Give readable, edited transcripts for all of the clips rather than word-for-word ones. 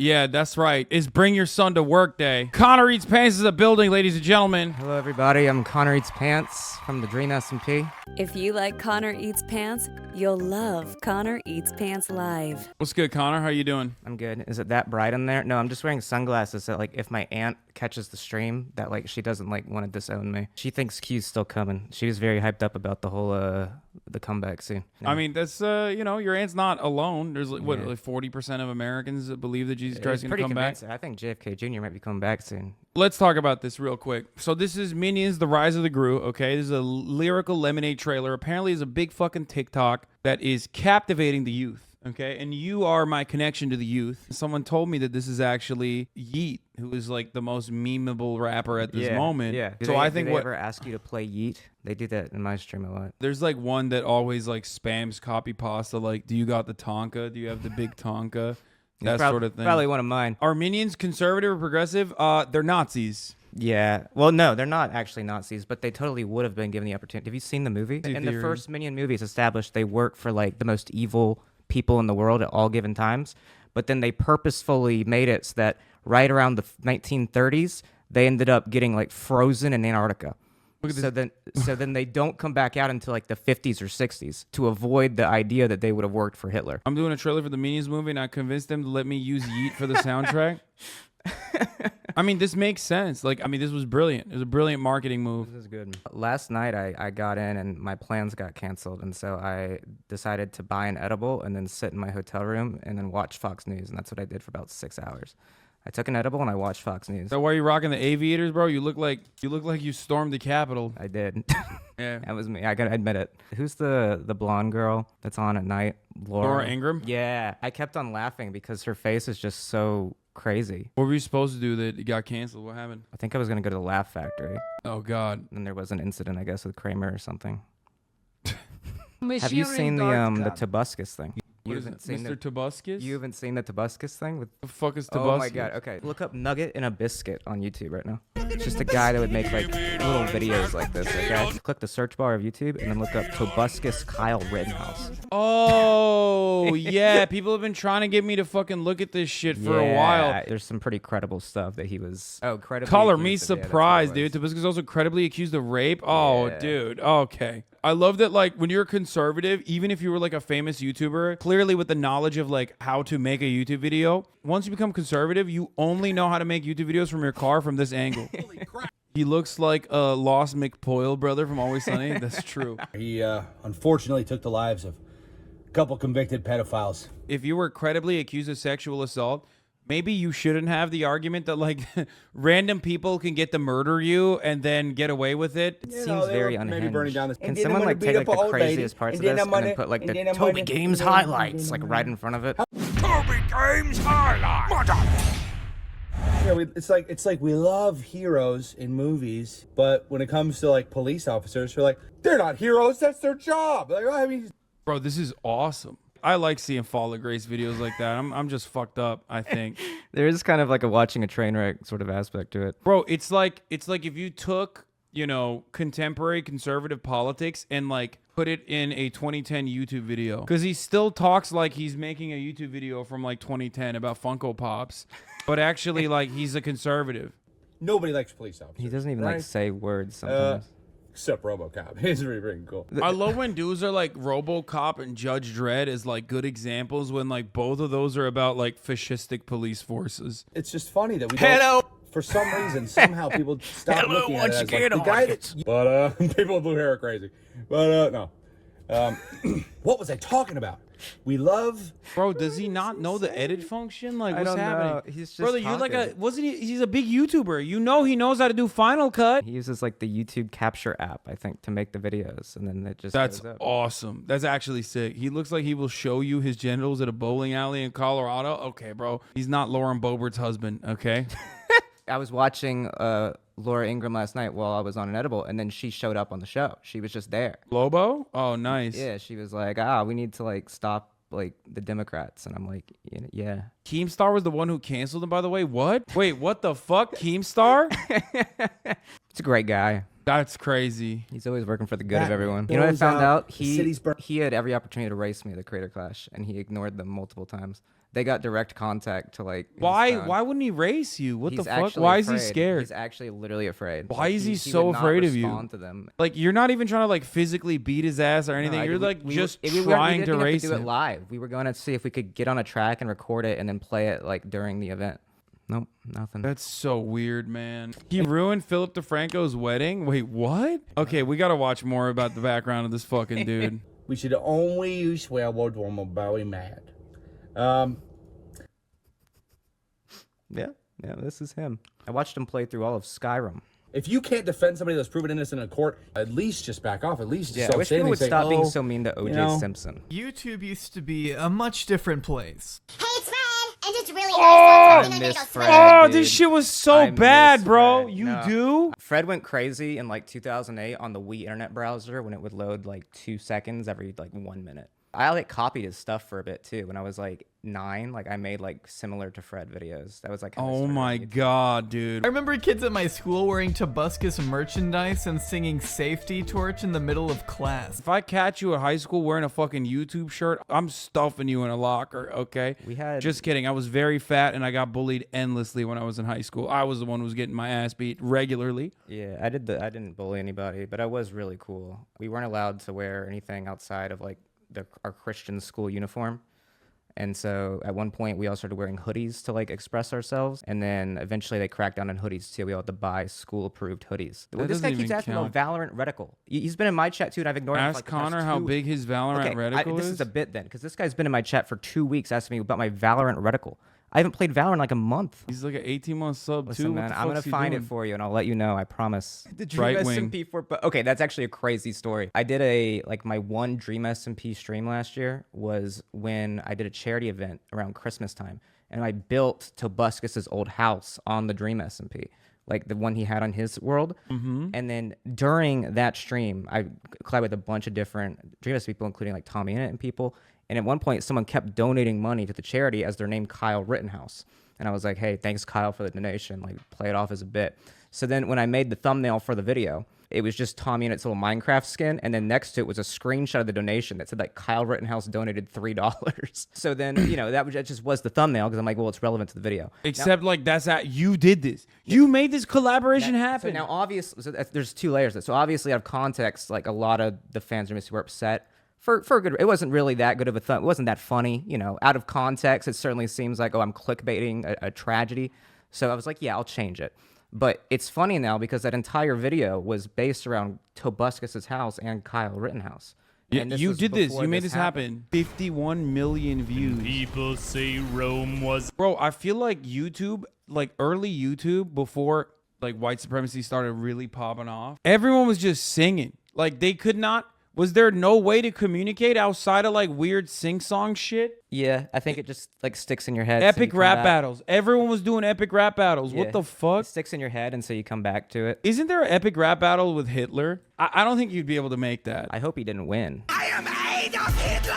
Yeah, that's right. It's Bring Your Son to Work Day. Connor Eats Pants is a building, ladies and gentlemen. Hello, everybody. I'm Connor Eats Pants from the Dream S&P. If you like Connor Eats Pants, you'll love Connor Eats Pants Live. What's good, Connor? How you doing? I'm good. Is it that bright in there? No, I'm just wearing sunglasses that, like, if my aunt catches the stream, that, like, she doesn't, like, want to disown me. She thinks Q's still coming. She was very hyped up about the whole, the comeback scene. Yeah. I mean, that's, your aunt's not alone. There's, like 40% of Americans that believe that Jesus Christ is going to come back? I think JFK Jr. might be coming back soon. Let's talk about this real quick. So this is Minions: The Rise of the Gru, okay? This is a lyrical Lemonade trailer. Apparently it's a big fucking TikTok that is captivating the youth, okay? And you are my connection to the youth. Someone told me that this is actually Yeet, who is like the most memeable rapper at this moment. Yeah. I think do they ever ask you to play Yeet? They do that in my stream a lot. There's like one that always like spams copy pasta, like, do you got the Tonka? Do you have the big Tonka? That sort of thing. Probably one of mine. Are Minions conservative or progressive? They're Nazis. Yeah. Well, no, they're not actually Nazis, but they totally would have been given the opportunity. Have you seen the movie? In the first Minion movie, it's established they work for like the most evil people in the world at all given times. But then they purposefully made it so that right around the 1930s, they ended up getting like frozen in Antarctica. So then they don't come back out until like the 50s or 60s to avoid the idea that they would have worked for Hitler. I'm doing a trailer for the Minions movie, and I convinced them to let me use Yeet for the soundtrack. I mean, this makes sense. Like, I mean, this was brilliant. It was a brilliant marketing move. This is good. Last night, I got in, and my plans got canceled, and so I decided to buy an edible and then sit in my hotel room and then watch Fox News, and that's what I did for about 6 hours. I took an edible and I watched Fox News. So why are you rocking the aviators, bro? You look like you stormed the Capitol. I did. Yeah, that was me. I gotta admit it. Who's the blonde girl that's on at night? Laura Ingraham. Yeah, I kept on laughing because her face is just so crazy. What were you supposed to do that it got canceled? What happened? I think I was gonna go to the Laugh Factory. Oh God. And there was an incident, I guess, with Kramer or something. Have you seen the Tobuscus thing? You haven't seen Mr. Tobuscus? You haven't seen the Tobuscus thing? The fuck is Tobuscus? Oh my God. Okay. Look up Nugget and a Biscuit on YouTube right now. It's just a guy that would make like little videos like this, okay? Click the search bar of YouTube and then look up Tobuscus Kyle Rittenhouse. Oh, yeah. People have been trying to get me to fucking look at this shit for a while. There's some pretty credible stuff that he was... Oh, credibly Color me surprised, dude. Tobuscus also credibly accused of rape? Oh, yeah. Dude. Okay. I love that, like, when you're a conservative, even if you were, like, a famous YouTuber, clearly with the knowledge of, like, how to make a YouTube video, once you become conservative, you only know how to make YouTube videos from your car from this angle. Holy crap. He looks like a lost McPoyle brother from Always Sunny. That's true. He, unfortunately took the lives of a couple convicted pedophiles. If you were credibly accused of sexual assault, maybe you shouldn't have the argument that, like, random people can get to murder you and then get away with it. It seems very unhinged. Can someone, like, take, like, the craziest parts of this and then put, like, the Toby Games highlights, like, right in front of it? Toby Games highlights! Yeah, it's like we love heroes in movies, but when it comes to, like, police officers, we're like, they're not heroes, that's their job. Like, I mean... Bro, this is awesome. I like seeing Fall of Grace videos like that. I'm just fucked up, I think. There is kind of like a watching a train wreck sort of aspect to it. Bro, it's like if you took, contemporary conservative politics and like put it in a 2010 YouTube video. Because he still talks like he's making a YouTube video from like 2010 about Funko Pops. But actually, like, he's a conservative. Nobody likes police officers. He doesn't even like say words sometimes. Except RoboCop. He's really freaking cool. I love when dudes are like RoboCop and Judge Dredd as like good examples when like both of those are about like fascistic police forces. It's just funny that we don't, for some reason, somehow people stop looking at it as like the guy that... But, people with blue hair are crazy. But, no. What was I talking about? We love... Bro, does he not know the edit function? Like, what's happening? Know. He's just brother, you're like he's a big YouTuber. You know he knows how to do Final Cut. He uses like the YouTube Capture app, I think, to make the videos, and then it just That's goes up. Awesome. That's actually sick. He looks like he will show you his genitals at a bowling alley in Colorado. Okay, bro. He's not Lauren Boebert's husband, okay? I was watching Laura Ingraham last night while I was on an edible, and then she showed up on the show. She was just there. Lobo? Oh, nice. Yeah, she was like, we need to like stop like the Democrats, and I'm like, yeah. Keemstar was the one who canceled him, by the way. What? Wait, what the fuck? Keemstar? It's a great guy. That's crazy. He's always working for the good of everyone. You know what I found out? He had every opportunity to race me at the Creator Clash, and he ignored them multiple times. They got direct contact to like. Why wouldn't he race you? What the fuck? Actually Why afraid. is he scared? He's actually literally afraid. Why is he would so not afraid of you? respond to them. Like you're not even trying to like physically beat his ass or anything. You're like just trying to race do it him. live. We were going to see if we could get on a track and record it and then play it like during the event. Nope, nothing. That's so weird, man. He ruined Philip DeFranco's wedding? Wait, what? Okay, we gotta watch more about the background of this fucking dude. We should only use swear words when we're very mad. Yeah, this is him. I watched him play through all of Skyrim. If you can't defend somebody that's proven innocent in court, at least just back off. At least just I wish people would say, stop being so mean to OJ Simpson. YouTube used to be a much different place. Hey, it's Fred, and it's really I miss Fred. Oh, dude. this shit was so I bad, miss bro. Fred. You No. do? Fred went crazy in like 2008 on the Wii internet browser when it would load like 2 seconds every like 1 minute. I like copied his stuff for a bit too. When I was like 9, like I made like similar to Fred videos. That was like. How I Oh started my on YouTube. god, dude. I remember kids at my school wearing Tobuscus merchandise and singing Safety Torch in the middle of class. If I catch you at high school wearing a fucking YouTube shirt, I'm stuffing you in a locker, okay? We had. Just kidding. I was very fat and I got bullied endlessly when I was in high school. I was the one who was getting my ass beat regularly. Yeah, I didn't bully anybody, but I was really cool. We weren't allowed to wear anything outside of like our Christian school uniform. And so at one point we all started wearing hoodies to like express ourselves. And then eventually they cracked down on hoodies too. We all had to buy school approved hoodies. That This guy doesn't keeps even asking count. about Valorant reticle. He's been in my chat too and I've ignored him. Ask for, like, the past Connor how 2 big his Valorant reticle This is. is a bit then, because this guy's been in my chat for 2 weeks asking me about my Valorant reticle. I haven't played Valorant in like a month. He's like an 18-month sub Listen, too. man, What the I'm gonna fuck's he find doing? it for you, and I'll let you know. I promise. The Dream Right wing. SMP but okay, that's actually a crazy story. I did my one Dream SMP stream last year was when I did a charity event around Christmas time, and I built Tobuscus's old house on the Dream SMP, like the one he had on his world. Mm-hmm. And then during that stream, I collabed with a bunch of different Dream SMP people, including like Tommy Innit and people. And at one point, someone kept donating money to the charity as their name Kyle Rittenhouse. And I was like, hey, thanks, Kyle, for the donation. Like, play it off as a bit. So then when I made the thumbnail for the video, it was just Tommy in its little Minecraft skin. And then next to it was a screenshot of the donation that said, like, Kyle Rittenhouse donated $3. So then, that just was the thumbnail because I'm like, well, it's relevant to the video. Except like that's how you did this. You made this collaboration happen. So now, obviously, there's 2 layers. So obviously, out of context, like, a lot of the fans were upset. For good, it wasn't really that good of a thumb. It wasn't that funny, Out of context, it certainly seems like, oh, I'm clickbaiting a tragedy. So I was like, yeah, I'll change it. But it's funny now because that entire video was based around Tobuscus's house and Kyle Rittenhouse. Yeah, And this you was did this. before You made this happen. 51 million views. People say Rome was. Bro, I feel like YouTube, like early YouTube, before like white supremacy started really popping off, everyone was just singing. Like they could not. Was there no way to communicate outside of like weird sing-song shit? Yeah, I think it just like sticks in your head. so you Epic come rap back- battles. Everyone was doing epic rap battles. Yeah. What the It fuck? sticks in your head, and so you come back to it. Isn't there an epic rap battle with Hitler? I don't think you'd be able to make that. I hope he didn't win. I am Adolf Hitler,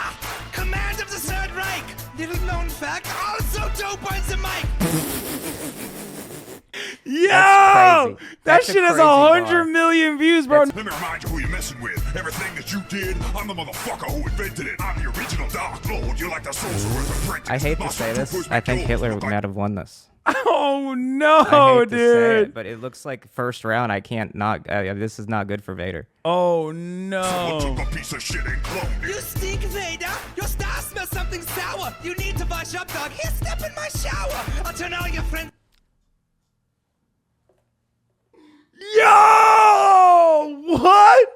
command of the Third Reich. Little known fact, also dope on the mic. Yo! That's crazy. That That's a shit has crazy 100 bar. million views, bro. Let me remind you who you're messing with. Everything that you did, I'm the motherfucker who invented it. I'm the original Dark Lord. You're like the sorcerer's apprentice. I hate to say this. I think Hitler might have won this. Oh no, I hate to say dude. it, but it looks like first round. I can't not. This is not good for Vader. Oh no. Took a piece of shit and cloned You it. stink, Vader! Your star smells something sour! You need to wash up, dog! Here, step in my shower! I'll turn all your friends... Yo! What?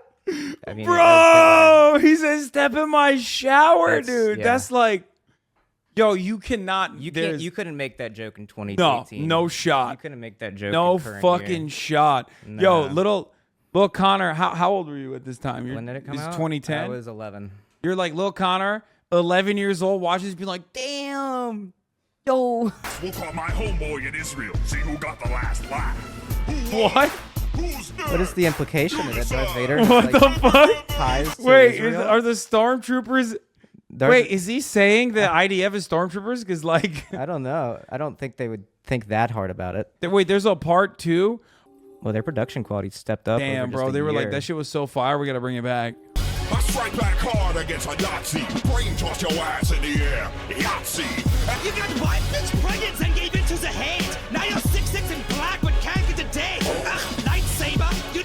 I mean, Bro, he says step in my shower, That's- dude. yeah. That's like, yo, you cannot. you couldn't make that joke in 2018. no shot. You couldn't make that joke. No in current fucking year. shot. Yo, Nah. little Connor, how old were you at this time? When did it come it's out? 2010. I was 11. You're like Lil Connor, 11 years old, watches be like, damn, yo. We'll call my homeboy in Israel. See who got the last laugh. Who won? What? Who's nerd? What is the implication of it? Darth Vader What has, the fuck? ties to Wait, Israel? are the stormtroopers? Darth- Wait, is he saying the IDF is stormtroopers? Because like, I don't know. I don't think they would think that hard about it. wait, there's a part 2. Well, their production quality stepped up. Damn, over just bro, a they were like, year. that shit was so fire. We gotta bring it back. I strike back hard against a Nazi. Brain toss your ass in the air. Yahtzee. You got wife bitch pregnant and gave into the hate. Now you're 6'6" and black but can't get a date. Lightsaber, you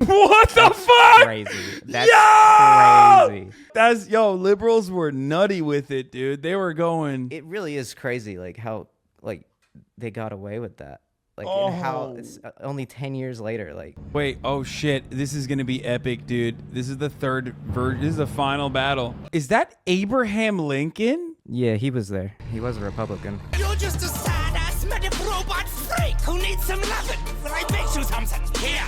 What the fuck? Crazy. That's crazy. That's liberals were nutty with it, dude. They were going. It really is crazy, like how they got away with that. Like and how it's only 10 years later. Like Wait, oh shit. This is gonna be epic, dude. This is the third version. This is the final battle. Is that Abraham Lincoln? yeah, he was there. He was a Republican. You're just a sad-ass medic robot freak who needs some loving. I bet you something. Here,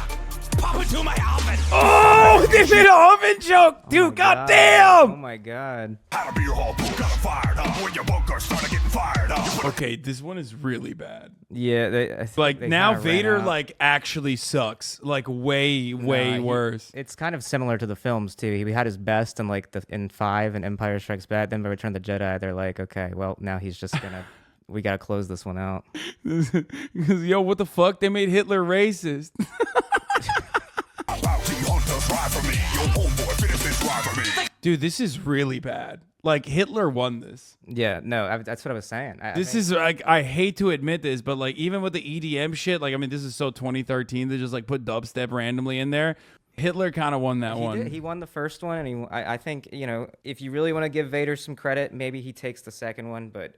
pop into my oven. Oh, they made an oven joke, dude. Goddamn. Oh my god. How to be your whole book got fired up when your bunker started getting fired up. Okay, this one is really bad. Yeah, Like now Vader like actually sucks. Like way worse. It's kind of similar to the films too. He had his best in like in 5 and Empire Strikes Back. Then by Return of the Jedi, they're like, okay, well now he's just gonna. We gotta close this one out. Because what the fuck? They made Hitler racist. Dude, this is really bad. Like Hitler won this. Yeah, no, that's what I was saying. This is like, I hate to admit this, but like even with the EDM shit, like I mean, this is so 2013 to just like put dubstep randomly in there. Hitler kind of won that one. He won the first one, and I think if you really want to give Vader some credit, maybe he takes the second one, but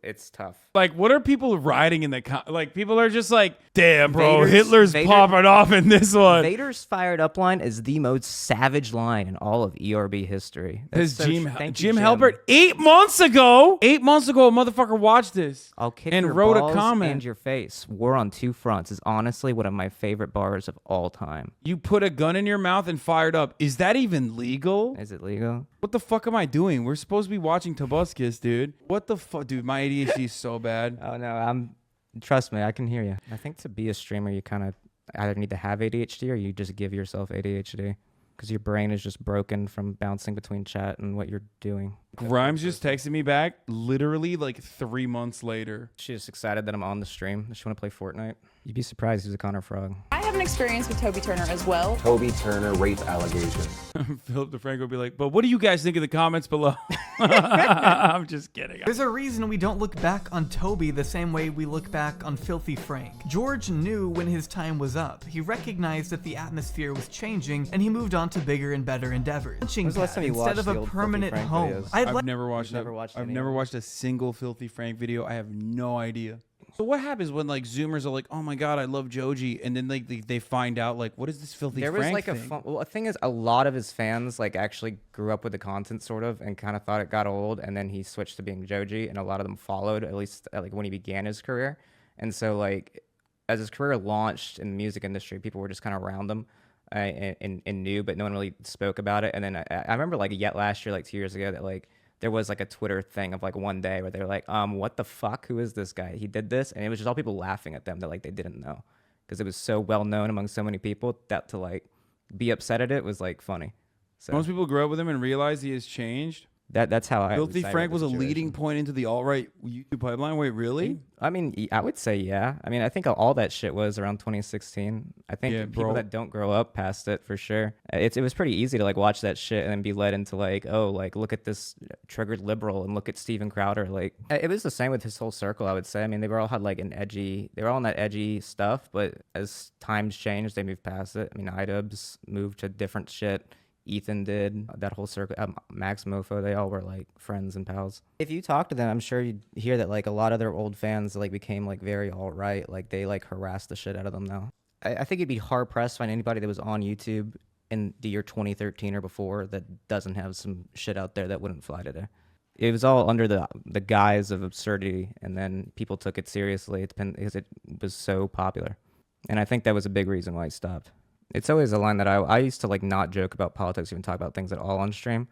it's tough. Like, what are people writing in the like? People are just like, "Damn, bro, Vader, popping off in this one." Vader's fired up line is the most savage line in all of ERB history. Because Jim Halpert 8 months ago, a motherfucker watched this. I'll kick and your wrote balls a comment. and your face. War on Two Fronts is honestly one of my favorite bars of all time. You put a gun in your mouth and fired up. Is that even legal? Is it legal? What the fuck am I doing? We're supposed to be watching Tobuscus, dude. What the fuck, dude? My ADHD is so bad. Oh no, trust me, I can hear you. I think to be a streamer, you kind of either need to have ADHD or you just give yourself ADHD because your brain is just broken from bouncing between chat and what you're doing. Grimes just texted me back literally like 3 months later. She's just excited that I'm on the stream. Does she want to play Fortnite? You'd be surprised he's a Connor Frog. I have an experience with Toby Turner as well. Toby Turner rape allegation. Philip DeFranco would be like, but what do you guys think in the comments below? I'm just kidding. There's a reason we don't look back on Toby the same way we look back on Filthy Frank. George knew when his time was up. He recognized that the atmosphere was changing, and he moved on to bigger and better endeavors. When's the last time you Instead watched of the a old permanent Filthy Frank home. videos? I've never watched it. I've never watched a single Filthy Frank video. I have no idea. So what happens when like Zoomers are like, oh my god, I love Joji, and then like they find out like, what is this Filthy Frank There was like thing? the thing is, a lot of his fans like actually grew up with the content sort of and kind of thought it got old, and then he switched to being Joji, and a lot of them followed at least like when he began his career. And so like as his career launched in the music industry, people were just kind of around him and knew, but no one really spoke about it. And then I remember like yet last year, like 2 years ago, that like there was like a Twitter thing of like one day where they were like, what the fuck? Who is this guy? He did this. And it was just all people laughing at them that like they didn't know because it was so well known among so many people that to like be upset at it was like funny. So Most people grow up with him and realize he has changed. that's how I Filthy Frank was a leading point into the alt-right YouTube pipeline. Wait, really? I mean, I would say yeah. I mean, I think all that shit was around 2016. I think people that don't grow up past it for sure. It was pretty easy to like watch that shit and then be led into like, oh, like look at this triggered liberal and look at Steven Crowder. Like it was the same with his whole circle, I would say. I mean, they were all had like they were all on that edgy stuff, but as times changed, they moved past it. I mean, iDubbbz moved to different shit. Ethan did, that whole circle, Max Mofo, they all were like friends and pals. If you talk to them, I'm sure you'd hear that like a lot of their old fans like became like very alt-right, like they like harass the shit out of them now. I think you'd be hard pressed to find anybody that was on YouTube in the year 2013 or before that doesn't have some shit out there that wouldn't fly today. It was all under the guise of absurdity, and then people took it seriously because it was so popular. And I think that was a big reason why it stopped. It's always a line that I used to like not joke about politics, even talk about things at all on stream,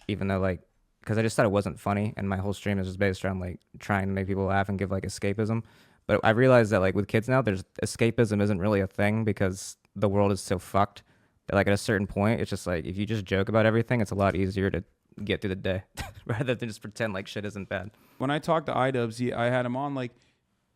even though like, because I just thought it wasn't funny, and my whole stream is just based around like trying to make people laugh and give like escapism. But I realized that like with kids now, there's escapism isn't really a thing because the world is so fucked that like at a certain point, it's just like if you just joke about everything, it's a lot easier to get through the day rather than just pretend like shit isn't bad. When I talked to iDubbbz, I had him on like,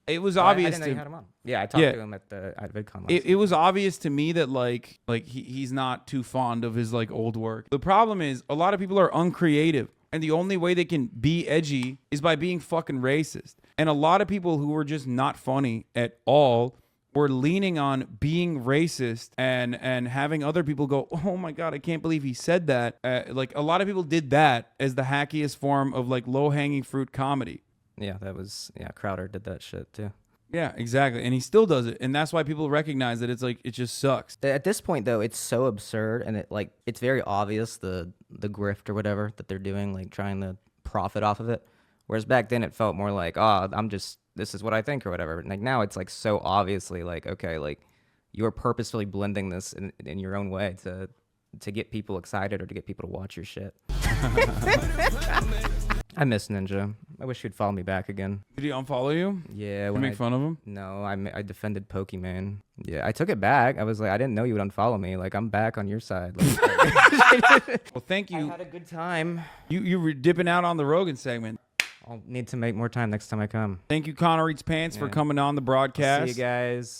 It was I obvious didn't know to you had him on. Yeah, I talked to him at VidCon. It was obvious to me that like he's not too fond of his like old work. The problem is a lot of people are uncreative, and the only way they can be edgy is by being fucking racist. And a lot of people who were just not funny at all were leaning on being racist and having other people go, oh my God, I can't believe he said that. Like a lot of people did that as the hackiest form of like low-hanging fruit comedy. Yeah, Crowder did that shit too. Yeah, exactly. And he still does it. And that's why people recognize that it's like, it just sucks. At this point though, it's so absurd, and it's very obvious the grift or whatever that they're doing, like trying to profit off of it. Whereas back then it felt more like, this is what I think or whatever. And like now it's like so obviously like, okay, like you're purposefully blending this in your own way to get people excited or to get people to watch your shit. I miss Ninja. I wish he'd follow me back again. Did he unfollow you? Yeah. You make fun of him? No, I defended Pokemon. Yeah, I took it back. I was like, I didn't know you would unfollow me. Like, I'm back on your side. Like, well, thank you. I had a good time. You were dipping out on the Rogan segment. I'll need to make more time next time I come. Thank you, Connor Eats Pants, for coming on the broadcast. See you guys.